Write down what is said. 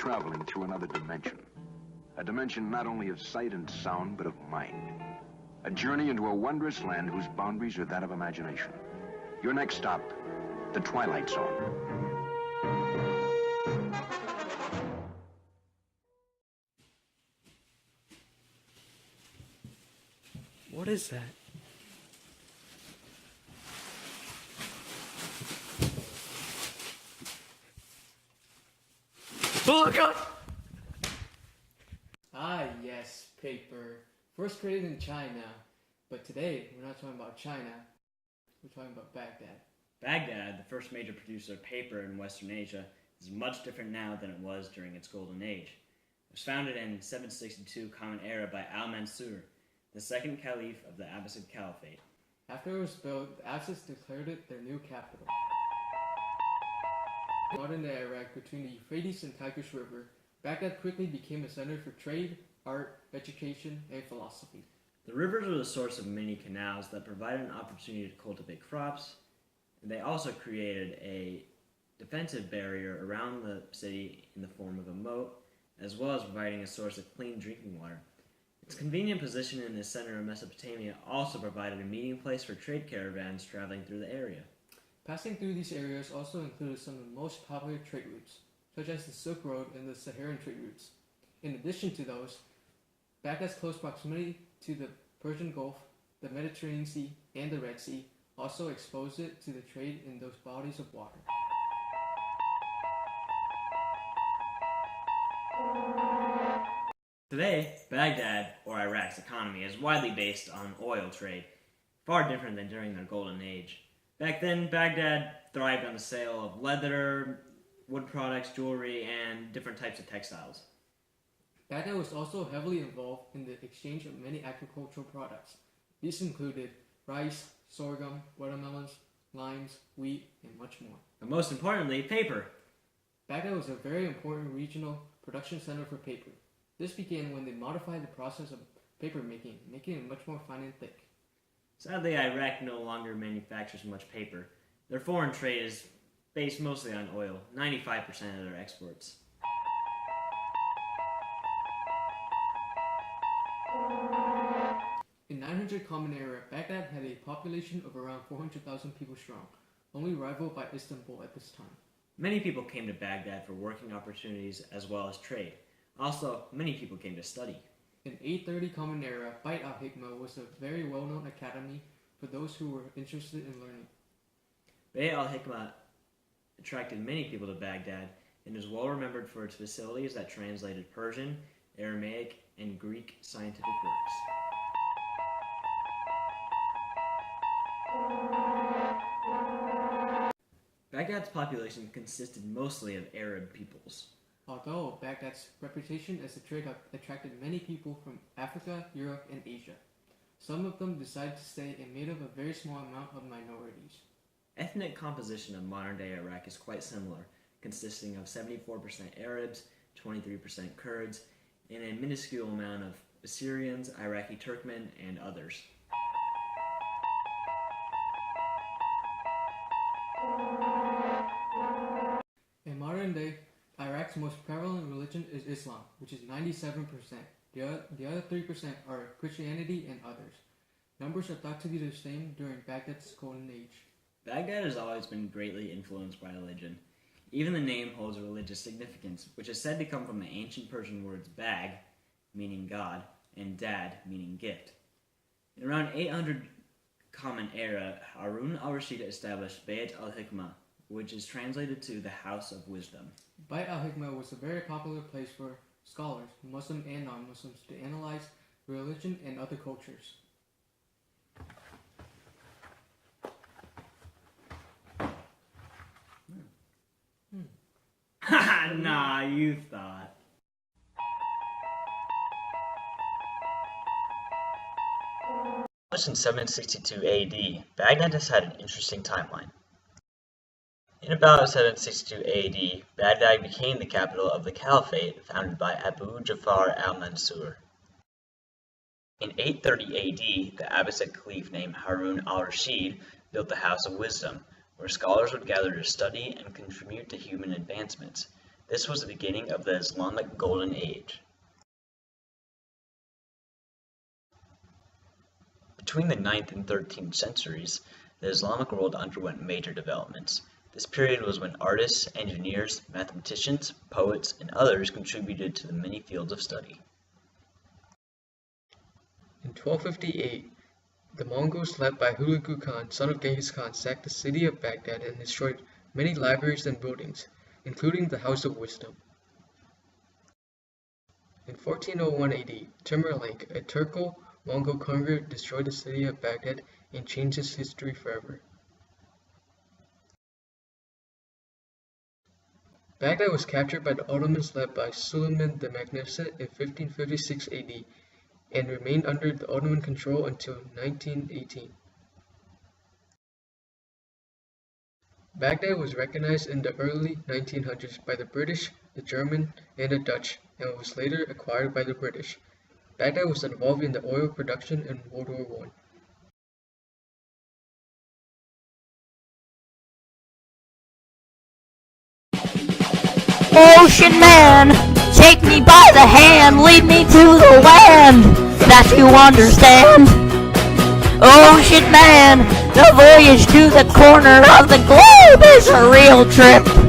traveling through another dimension. A dimension not only of sight and sound, but of mind. A journey into a wondrous land whose boundaries are that of imagination. Your next stop, the Twilight Zone. What is that? Oh God! Ah, yes, paper. First created in China. But today, we're not talking about China. We're talking about Baghdad. Baghdad, the first major producer of paper in Western Asia, is much different now than it was during its golden age. It was founded in 762 Common Era by Al-Mansur, the second caliph of the Abbasid Caliphate. After it was built, the Abbasids declared it their new capital. In modern-day Iraq, between the Euphrates and Tigris River, Baghdad quickly became a center for trade, art, education, and philosophy. The rivers were the source of many canals that provided an opportunity to cultivate crops, and they also created a defensive barrier around the city in the form of a moat, as well as providing a source of clean drinking water. Its convenient position in the center of Mesopotamia also provided a meeting place for trade caravans traveling through the area. Passing through these areas also included some of the most popular trade routes, such as the Silk Road and the Saharan trade routes. In addition to those, Baghdad's close proximity to the Persian Gulf, the Mediterranean Sea, and the Red Sea also exposed it to the trade in those bodies of water. Today, Baghdad, or Iraq's economy, is widely based on oil trade, far different than during their golden age. Back then, Baghdad thrived on the sale of leather, wood products, jewelry, and different types of textiles. Baghdad was also heavily involved in the exchange of many agricultural products. These included rice, sorghum, watermelons, limes, wheat, and much more. And most importantly, paper. Baghdad was a very important regional production center for paper. This began when they modified the process of paper making it much more fine and thick. Sadly, Iraq no longer manufactures much paper. Their foreign trade is based mostly on oil, 95% of their exports. In 900 Common Era, Baghdad had a population of around 400,000 people strong, only rivaled by Istanbul at this time. Many people came to Baghdad for working opportunities as well as trade. Also, many people came to study. In 830 Common Era, Beit al-Hikmah was a very well-known academy for those who were interested in learning. Beit al-Hikmah attracted many people to Baghdad and is well remembered for its facilities that translated Persian, Aramaic, and Greek scientific works. Baghdad's population consisted mostly of Arab peoples. Although Baghdad's reputation as a trade hub attracted many people from Africa, Europe, and Asia, some of them decided to stay and made up a very small amount of minorities. Ethnic composition of modern-day Iraq is quite similar, consisting of 74% Arabs, 23% Kurds, and a minuscule amount of Assyrians, Iraqi Turkmen, and others. In modern day, Iraq's most prevalent religion is Islam, which is 97%. The other 3% are Christianity and others. Numbers are thought to be the same during Baghdad's golden age. Baghdad has always been greatly influenced by religion. Even the name holds a religious significance, which is said to come from the ancient Persian words bag, meaning God, and dad, meaning gift. In around 800 Common Era, Harun al-Rashid established Beit al-Hikmah, which is translated to the House of Wisdom. Beit al-Hikmah was a very popular place for scholars, Muslim and non-Muslims, to analyze religion and other cultures. Ha! Nah, you thought. Established in 762 AD, Baghdad has had an interesting timeline. In about 762 AD, Baghdad became the capital of the Caliphate founded by Abu Ja'far al-Mansur. In 830 AD, the Abbasid caliph named Harun al-Rashid built the House of Wisdom, where scholars would gather to study and contribute to human advancements. This was the beginning of the Islamic Golden Age. Between the 9th and 13th centuries, the Islamic world underwent major developments. This period was when artists, engineers, mathematicians, poets, and others contributed to the many fields of study. In 1258, the Mongols led by Hulagu Khan, son of Genghis Khan, sacked the city of Baghdad and destroyed many libraries and buildings, including the House of Wisdom. In 1401 AD, Tamerlane, a Turco-Mongol conqueror, destroyed the city of Baghdad and changed its history forever. Baghdad was captured by the Ottomans led by Suleiman the Magnificent in 1556 AD and remained under the Ottoman control until 1918. Baghdad was recognized in the early 1900s by the British, the German, and the Dutch, and was later acquired by the British. Baghdad was involved in the oil production in World War I. Ocean man, take me by the hand, lead me to the land that you understand. Ocean man, the voyage to the corner of the globe is a real trip.